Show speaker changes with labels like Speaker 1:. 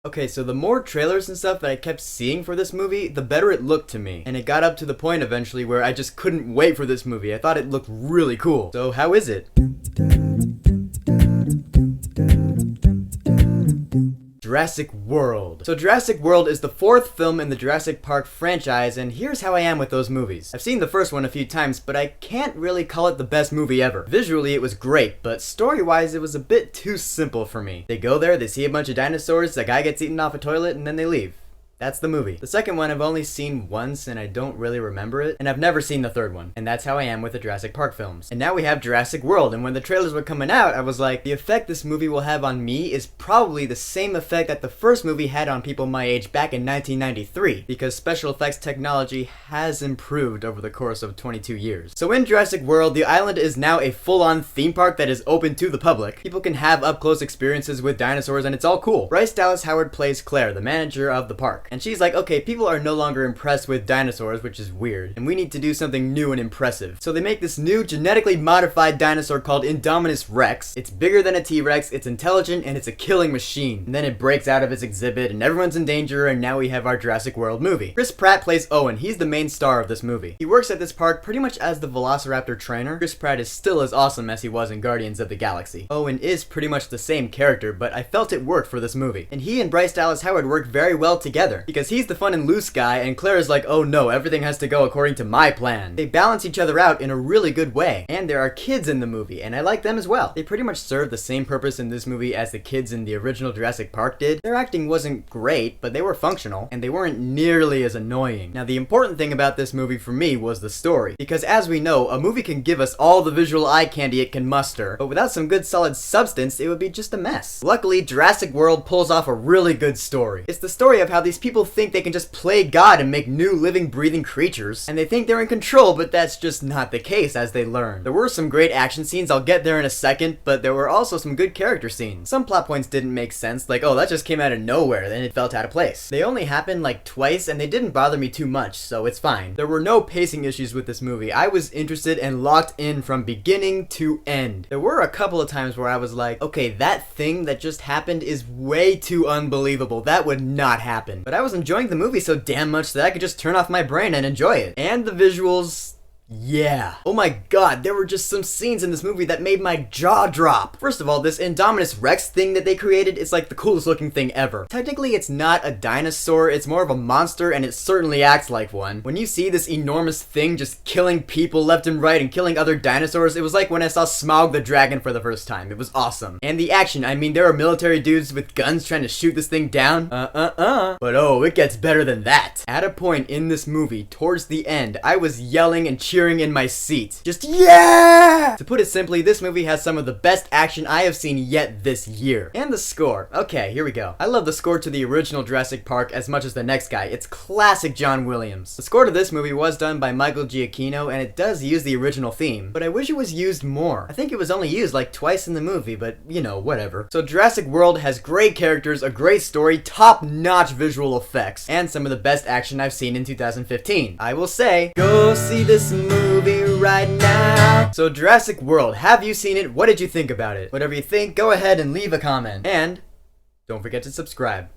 Speaker 1: Okay, so the more trailers and stuff that I kept seeing for this movie, the better it looked to me. And it got up to the point eventually where I just couldn't wait for this movie. I thought it looked really cool. So how is it? Jurassic World. So Jurassic World is the fourth film in the Jurassic Park franchise, and here's how I am with those movies. I've seen the first one a few times, but I can't really call it the best movie ever. Visually, it was great, but story-wise, it was a bit too simple for me. They go there, they see a bunch of dinosaurs, a guy gets eaten off a toilet, and then they leave. That's the movie. The second one I've only seen once and I don't really remember it, and I've never seen the third one. And that's how I am with the Jurassic Park films. And now we have Jurassic World, and when the trailers were coming out, I was like, the effect this movie will have on me is probably the same effect that the first movie had on people my age back in 1993, because special effects technology has improved over the course of 22 years. So in Jurassic World, the island is now a full-on theme park that is open to the public. People can have up-close experiences with dinosaurs, and it's all cool. Bryce Dallas Howard plays Claire, the manager of the park. And she's like, okay, people are no longer impressed with dinosaurs, which is weird, and we need to do something new and impressive. So they make this new genetically modified dinosaur called Indominus Rex. It's bigger than a T-Rex, it's intelligent, and it's a killing machine. And then it breaks out of its exhibit, and everyone's in danger, and now we have our Jurassic World movie. Chris Pratt plays Owen. He's the main star of this movie. He works at this park pretty much as the Velociraptor trainer. Chris Pratt is still as awesome as he was in Guardians of the Galaxy. Owen is pretty much the same character, but I felt it worked for this movie. And he and Bryce Dallas Howard work very well together, because he's the fun and loose guy, and Claire is like, oh no, everything has to go according to my plan. They balance each other out in a really good way. And there are kids in the movie, and I like them as well. They pretty much serve the same purpose in this movie as the kids in the original Jurassic Park did. Their acting wasn't great, but they were functional, and they weren't nearly as annoying. Now, the important thing about this movie for me was the story, because as we know, a movie can give us all the visual eye candy it can muster, but without some good solid substance, it would be just a mess. Luckily, Jurassic World pulls off a really good story. It's the story of how these people think they can just play God and make new living, breathing creatures, and they think they're in control, but that's just not the case as they learn. There were some great action scenes, I'll get there in a second, but there were also some good character scenes. Some plot points didn't make sense, like, oh, that just came out of nowhere, then it felt out of place. They only happened like twice, and they didn't bother me too much, so it's fine. There were no pacing issues with this movie. I was interested and locked in from beginning to end. There were a couple of times where I was like, okay, that thing that just happened is way too unbelievable. That would not happen. But I was enjoying the movie so damn much that I could just turn off my brain and enjoy it. And the visuals... yeah. Oh my god, there were just some scenes in this movie that made my jaw drop. First of all, this Indominus Rex thing that they created is like the coolest looking thing ever. Technically, it's not a dinosaur, it's more of a monster, and it certainly acts like one. When you see this enormous thing just killing people left and right and killing other dinosaurs, it was like when I saw Smaug the dragon for the first time. It was awesome. And the action, I mean, there are military dudes with guns trying to shoot this thing down. But oh, it gets better than that. At a point in this movie, towards the end, I was yelling and cheering in my seat. Just yeah! To put it simply, this movie has some of the best action I have seen yet this year. And the score. Okay, here we go. I love the score to the original Jurassic Park as much as the next guy. It's classic John Williams. The score to this movie was done by Michael Giacchino, and it does use the original theme, but I wish it was used more. I think it was only used like twice in the movie, but you know, whatever. So Jurassic World has great characters, a great story, top-notch visual effects, and some of the best action I've seen in 2015. I will say, go see this movie right now. So Jurassic World, have you seen it? What did you think about it? Whatever you think, go ahead and leave a comment. And don't forget to subscribe.